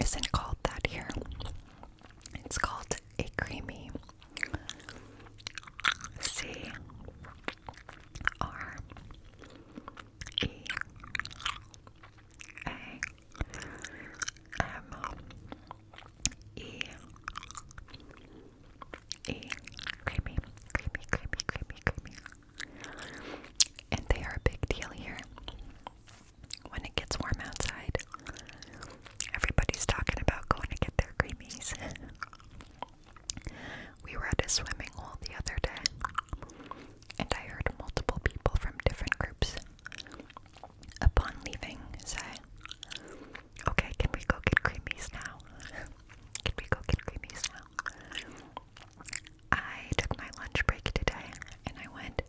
isn't called that here. It's called a creamy. Creamy, creamy, creamy, creamy, creamy. And they are a big deal here. When it gets warm outside, everybody's talking about going to get their creamies. We were at a swimming hole the other day, and I heard multiple people from different groups, upon leaving, say, okay, can we go get creamies now? Can we go get creamies now? I took my lunch break today, and I went,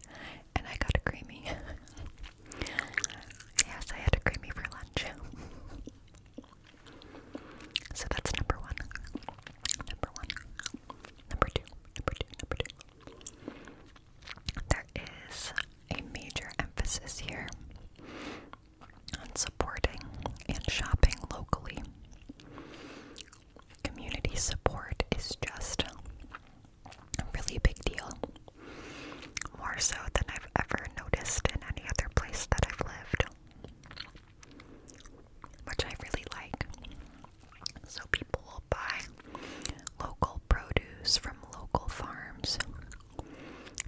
and I got a creamy. Yes, I had a creamy for lunch. So that's number one. Number one. Number two. There is a major emphasis here on supporting and shopping locally. Community support is just a really big deal. More so than I've ever noticed in any other place that I've lived. Which I really like. So people will buy local produce from local farms.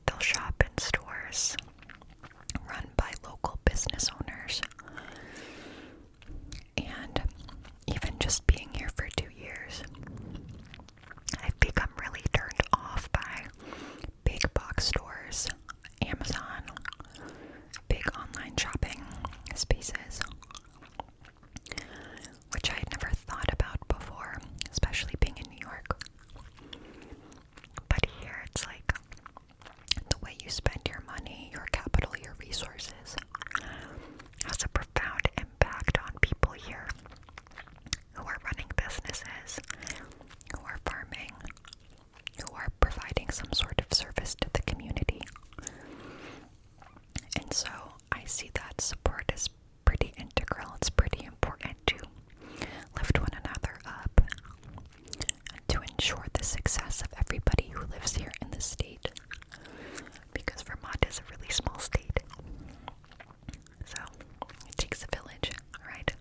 They'll shop in stores run by local business owners. And even just being here for 2 years, I've become really turned off by big box stores, Amazon, big online shopping spaces, which I had never thought about before, especially being in New York. But here it's like the way you spend your money, your capital, your resources has a profound impact on people here who are running businesses, who are farming, who are providing some sort of service to the community. And so I see that support as pretty integral. It's pretty important to lift one another up and to ensure the success of everybody who lives here in the state. Because Vermont is a really small state. So it takes a village, right?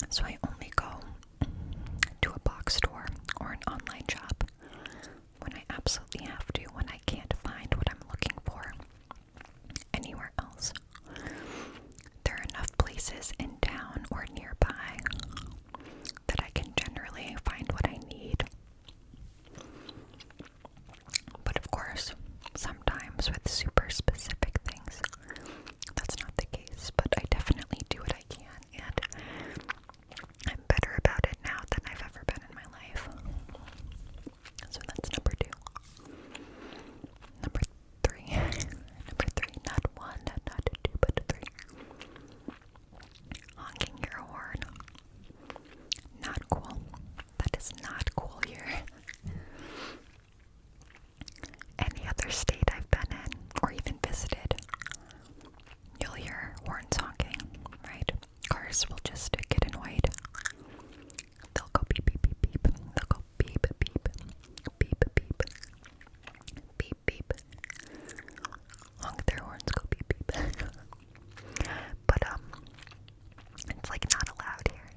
So I only go to a box store or an online shop when I absolutely have to, when I can't find what I'm looking for anywhere else. There are enough places in town or nearby that I can generally find what I need. But of course, sometimes with super specific things, that's not the case, but I definitely do what I can, and I'm better about it now than I've ever been in my life. So that's number two. Number three, not one, not two, but three. Honking your horn. Not cool. That is not cool here. Any other state I've been in, or even visited, you'll hear horns honking, right? Cars will just get annoyed. They'll go beep, beep, beep, beep. They'll go beep, beep, beep, beep, beep, beep. Honk their horns, go beep, beep. But, it's like not allowed here.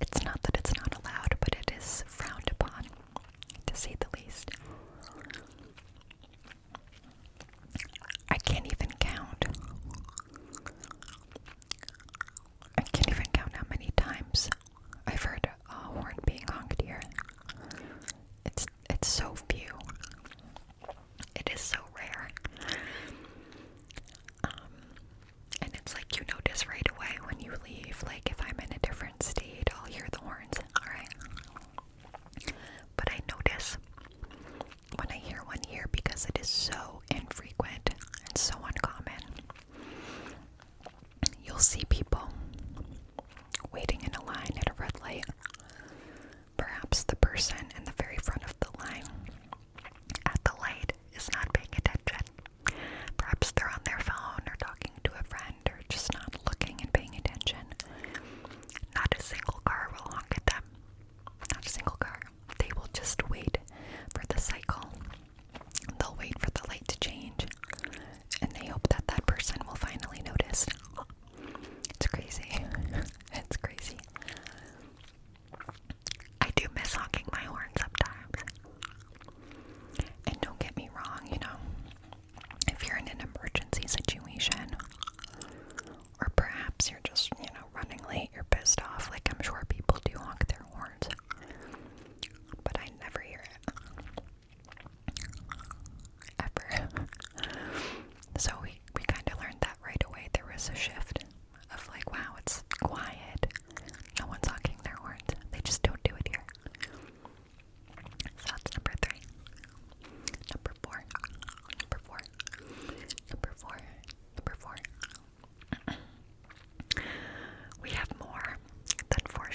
It's not that it's not allowed, but it is frowned upon, to say the least. I can't even count how many times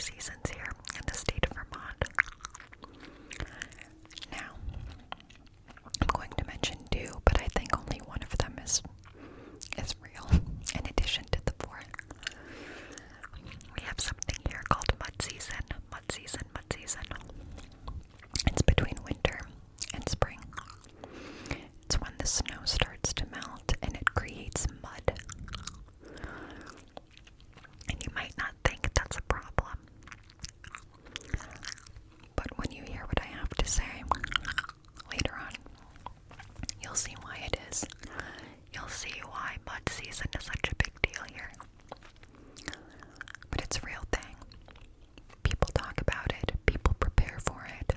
seasons here in the state of Vermont. Now, I'm going to mention two, but I think only one of them is real, in addition to the four. We have something here called mud season. Mud season, mud season. It's between winter and spring. It's when the snow starts to melt and it creates mud. And you might not think that's a problem. But when you hear what I have to say later on, you'll see why it is. You'll see why mud season is such a big deal here. But it's a real thing. People talk about it. People prepare for it.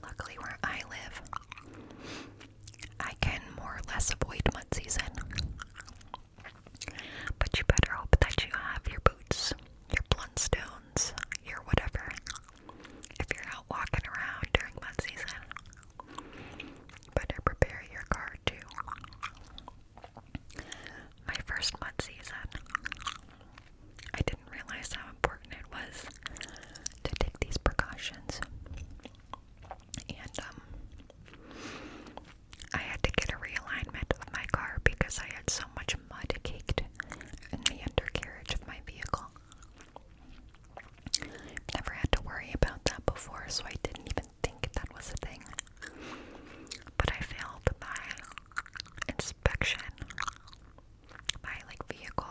Luckily where I live, I can more or less avoid mud season. But you better hope that you have your boots, your Blundstones, your whatever, if you're out walking around during mud season. Better prepare your car too. My first mud season, I didn't realize how important it was to take these precautions. And I had to get a realignment of my car because I had so much mud caked in the undercarriage of my vehicle. I've never had to worry about that before, so I didn't even think that was a thing. But I failed my inspection, my vehicle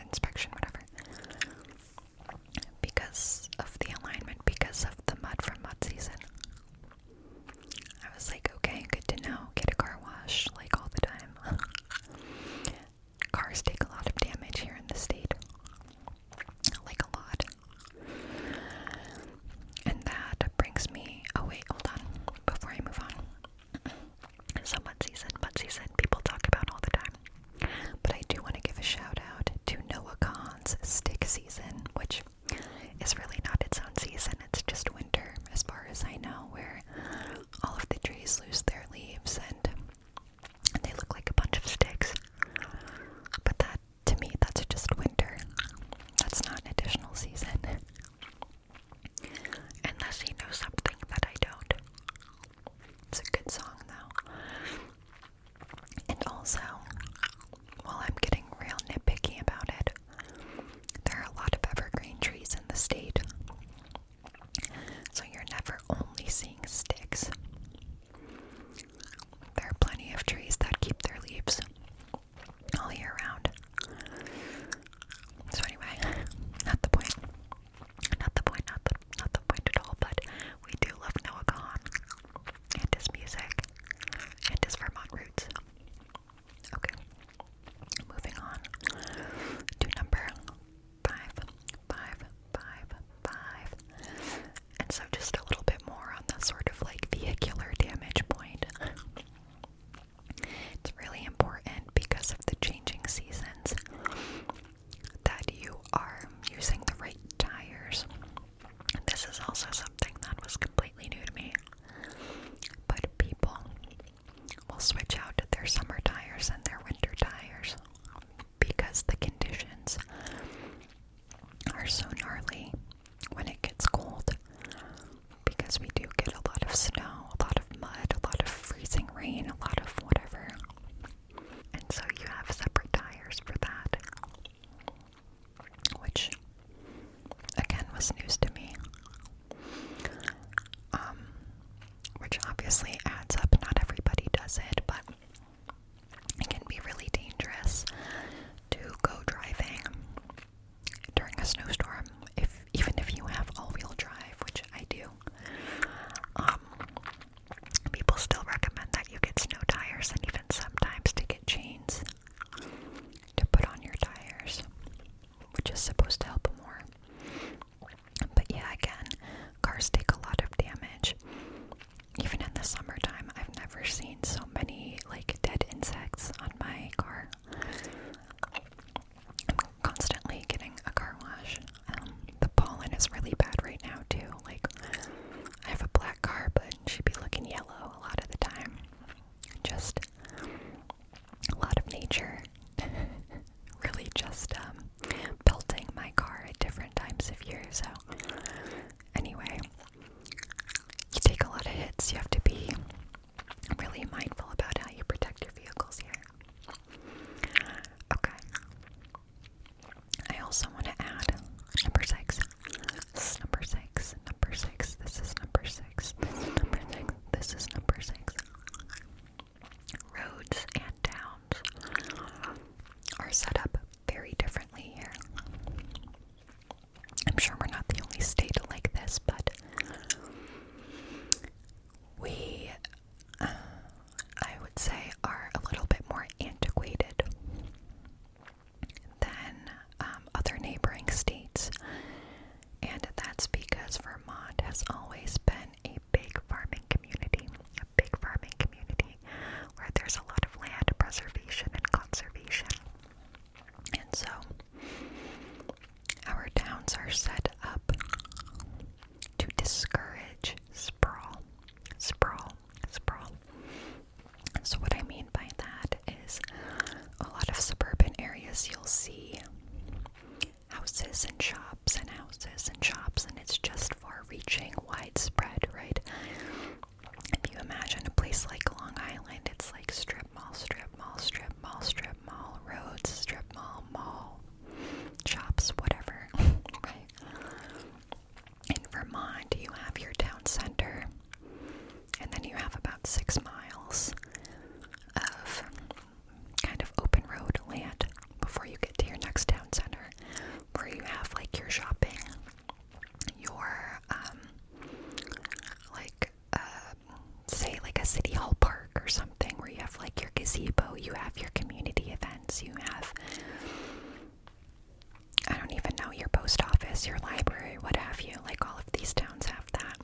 inspection, whatever, because of the alignment, because of the mud from mud season. I was like, okay, good to know. Get a car wash, all the time. Cars take a lot of damage here in the state. A lot. And that brings me, oh wait, hold on, before I move on. So mud season, people talk about all the time. But I do want to give a shout out to Noah Kahan's stick season, which is really not its own season, it's just winter, as far as I know, where all of the trees lose their leaves and they look like a bunch of sticks. But that, to me, that's just winter. That's not an additional season. Unless he knows something that I don't. It's a good song, though. And also, while I'm getting real nitpicky about it, there are a lot of evergreen trees in the state. So you're never only seeing sticks. There are plenty of trees that keep their leaves all year round. So anyway, not the point. Not the point at all, but we do love Noah Kahan and his music and his Vermont roots. Okay, moving on to number 5. And so just a little bit more on the sort of vehicular damage point. It's really important because of the changing seasons that you are using the right tires. This is also something that was completely new to me. But people will switch out their summer tires and their winter tires because the conditions are so gnarly when it gets cold. Because we do get a lot of snow, a lot of mud, a lot of freezing rain, a lot of whatever. And so you have separate tires for that. Which, again, was news to me. Which obviously adds up. Not everybody does it, but it can be really dangerous to go driving during a snowstorm I'm sure we're not the only state like this, but we, I would say, are a little bit more antiquated than other neighboring states. And that's because Vermont has always been a big farming community, where there's a lot of land preservation and conservation. And so our towns are set up to discourage sprawl. So what I mean by that is a lot of suburban areas you'll see houses and shops and houses and shops, and it's just far-reaching, widespread, right? If you imagine a place like Long Island, it's like strip mall, roads, strip mall, shops, whatever, right? In Vermont, you have your town center, and then you have about 6 miles of kind of open road land before you get to your next town center, where you have like your shopping, your say like a city hall park or something, where you have like your gazebo, you have your community events, you have, I don't even know, your post office, your library, what have you. Like all of these towns have that.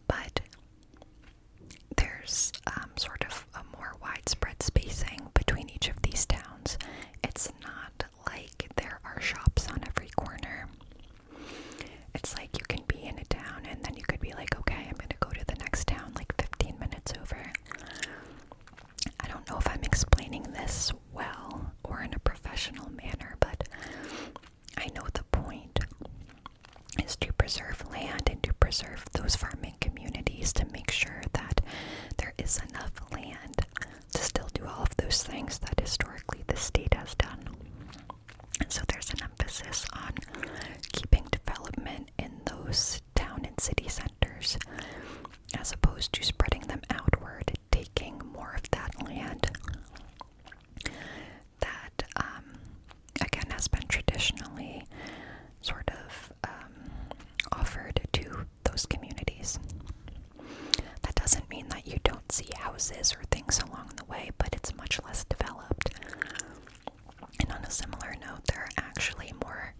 But there's sort of a more widespread spacing between each of these towns. It's not like there are shops on every corner. It's like you can be in a town and then you could be like, okay, I'm going to go to the next town like 15 minutes over. I don't know if I'm explaining this well or in a professional manner, but I know the point is to preserve land and to preserve those farming communities, to make sure that there is enough land to still do all of those things that historically the state has done. And so there's an emphasis on keeping development in those town and city centers, as opposed to spreading them outward, taking more of that land that, again, has been traditionally sort of offered to those communities. That doesn't mean that you don't see houses or things along the way, but it's much less developed. And on a similar note, there are actually more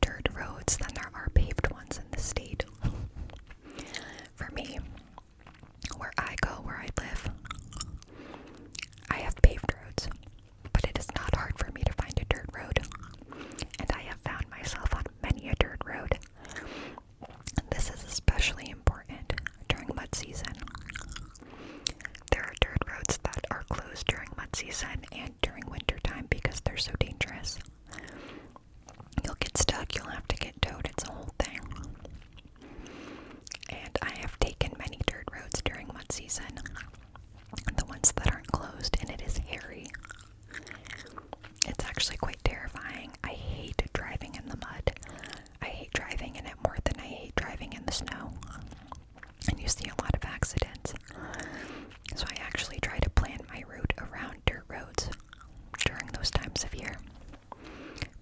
dirt roads than there are paved ones in the state. For me, where I live, I have paved roads, but it is not hard for me to find a dirt road. And I have found myself on many a dirt road. And this is especially important during mud season. There are dirt roads that are closed during mud season and during winter time because they're so dangerous. You'll get stuck, you'll have to get towed, it's a whole thing. And I have taken many dirt roads during mud season, the ones that aren't closed, and it is hairy. It's actually quite terrifying. I hate driving in the mud. I hate driving in it more than I hate driving in the snow. And you see a lot of accidents. So I actually try to plan my route around dirt roads during those times of year.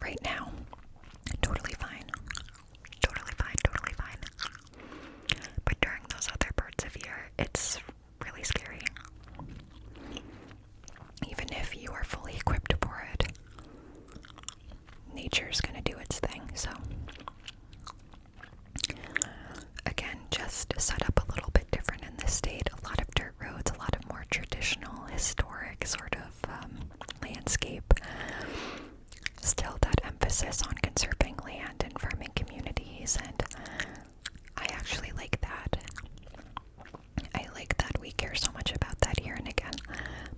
Right now, totally fine. But during those other parts of year, it's really scary. Even if you are fully equipped for it, nature's gonna do its thing. So again, just set up a little bit different in this state. A lot of dirt roads, a lot of more traditional, historic sort of landscape. Still that emphasis on conserving land and farming communities, and I actually like that. I like that we care so much about that here. And again,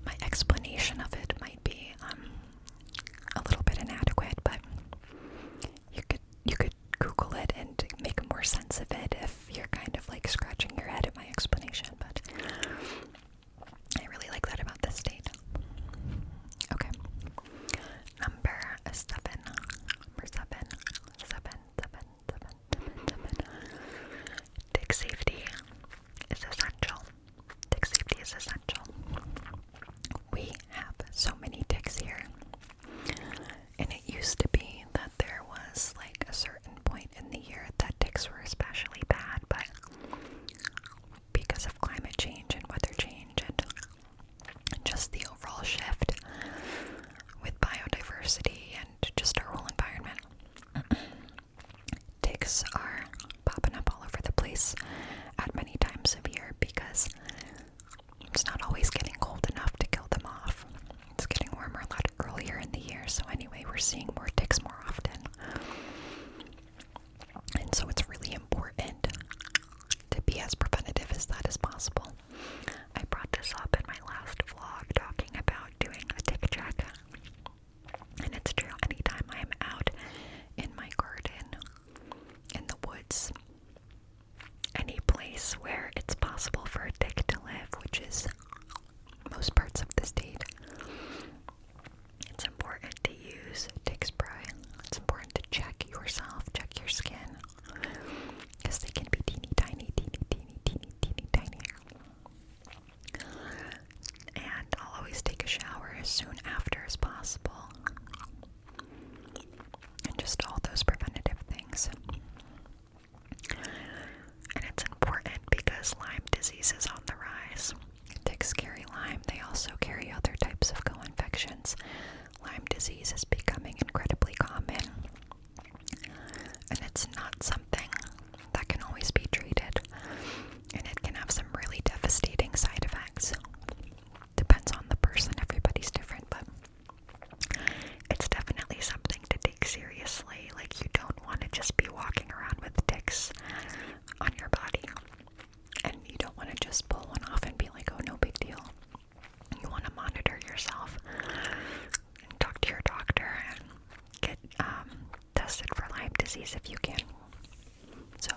my explanation of it might be a little bit inadequate, but you could Google it and make more sense of it if you're kind of like scratching your head at my explanation. But I really like that about this state. Okay. Number seven. seeing more ticks more often. And so it's really important to be as preventative as that as possible. I brought this up in my last vlog talking about doing a tick check. And it's true, anytime I'm out in my garden, in the woods, any place where it's possible for a tick to live, which is most parts of the state, it's important to use tick spray. It's important to check yourself, check your skin, because they can be teeny tiny, tiny. And I'll always take a shower as soon after as possible. And just all those preventative things. And it's important because Lyme disease is on the rise. Ticks carry Lyme. They also carry other types of co-infections. Lyme disease is becoming incredibly common. And it's not something that can always be treated. And it can have some really devastating side effects. Depends on the person. Everybody's different, but it's definitely something to take seriously. Like, you don't want to just be walking around with ticks on your body. And you don't want to just pull one off and be like, oh, no big deal. You want to monitor yourself and talk to your doctor and get tested for Lyme disease if you can. So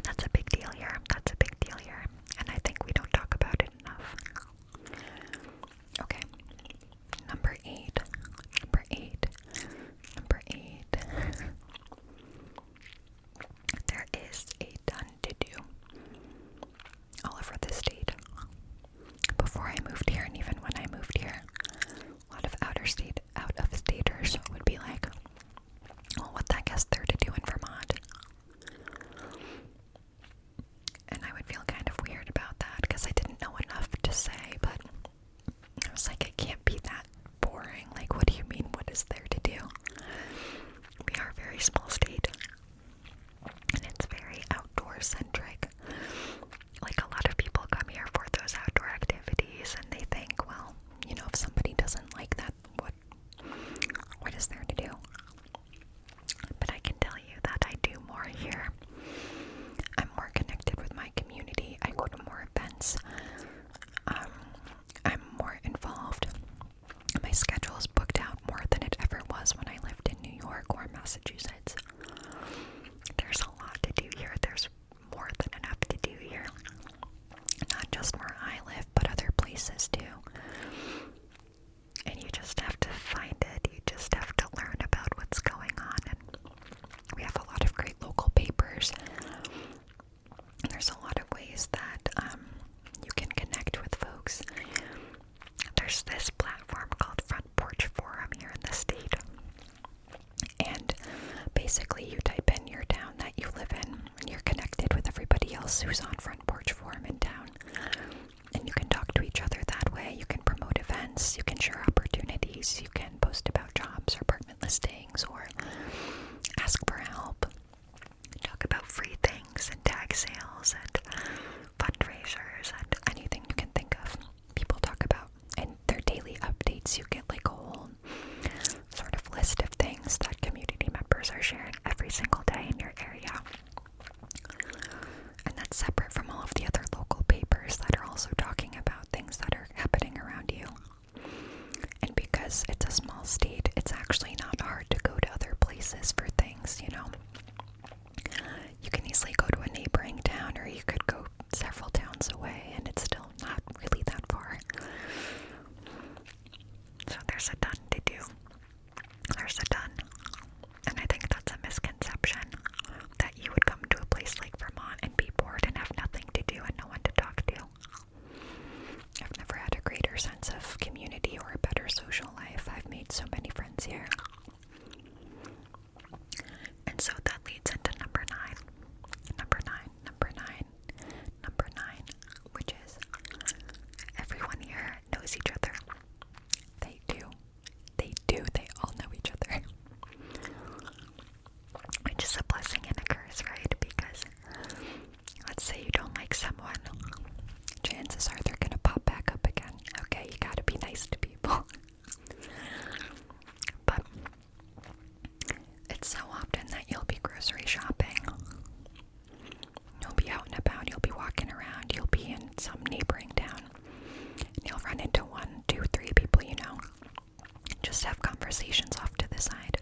that's a big deal here. That's a big deal here. And I think we don't talk about it enough. Okay. Number eight. There is a ton to do all over the state. Before I moved here, and even when I moved here, a lot of out-of-staters would be like, well, what the heck is there to do in Vermont? And I would feel kind of weird about that because I didn't know enough to say, but I was like, it can't be that boring. Like, what do you mean, what is there to do? We are a very small state, and it's very outdoor-centric. Like, a lot of people come here for those outdoor activities, and they think, well, you know, if somebody doesn't like that, what is there to do? But I can tell you that I do more here. I'm more connected with my community. I go to more events. I'm more involved. My schedule is booked out more than it ever was when I lived in New York or Massachusetts. There's a lot to do here. There's more than enough to do here. Not just where I live, but other places too. And you just have to find it. You just have to learn about what's going on. And we have a lot of great local papers. And there's a lot of ways that you can connect with folks. There's this platform called Front Porch Forum here in the state. And basically you type in your town that you live in, and you're connected with everybody else who's on Front Porch Forum in town. And you can talk to each other that way. You can promote events, you can share opportunities, you can post about jobs or apartment listings, or ask for help, talk about free things and tag sales and fundraisers and anything you can think of. People talk about, and their daily updates, you get like a whole sort of list of things that community members are sharing every single day in your area. And that's separate from all of the other local papers that are also talking about things that are happening around you. And because it's a small state, it's actually not hard to go to other places for things, you know. You can easily go to a neighboring town, or you could go several towns away, and it's still not really that far. So there's a ton to do. There's a ton. And I think that's a misconception, that you would come to a place like Vermont and be bored and have nothing to do and no one to talk to. I've never had a greater sense of community or a better social life. I've made so many friends here. And so that leads into number nine, which is everyone here knows each other. They all know each other. Which is a blessing and a curse, right? Because let's say you don't like someone, chances are they're gonna pop back up again. Okay, you gotta be nice to people. be grocery shopping. You'll be out and about, you'll be walking around, you'll be in some neighboring town, and you'll run into 1, 2, 3 people you know. Just have conversations off to the side.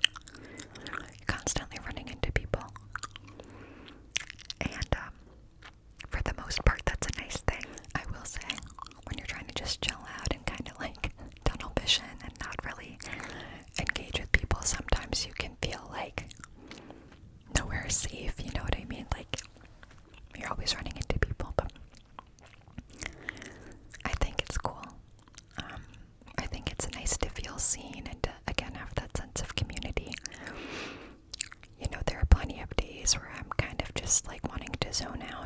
You're constantly running into people. And for the most part, that's a nice thing. I will say, when you're trying to just chill out and kind of like tunnel vision and not really engage with people, sometimes you can feel like nowhere is safe, you know what I mean? Like, you're always running into people, but I think it's cool. I think it's nice to feel seen and to, again, have that sense of community. You know, there are plenty of days where I'm kind of just like wanting to zone out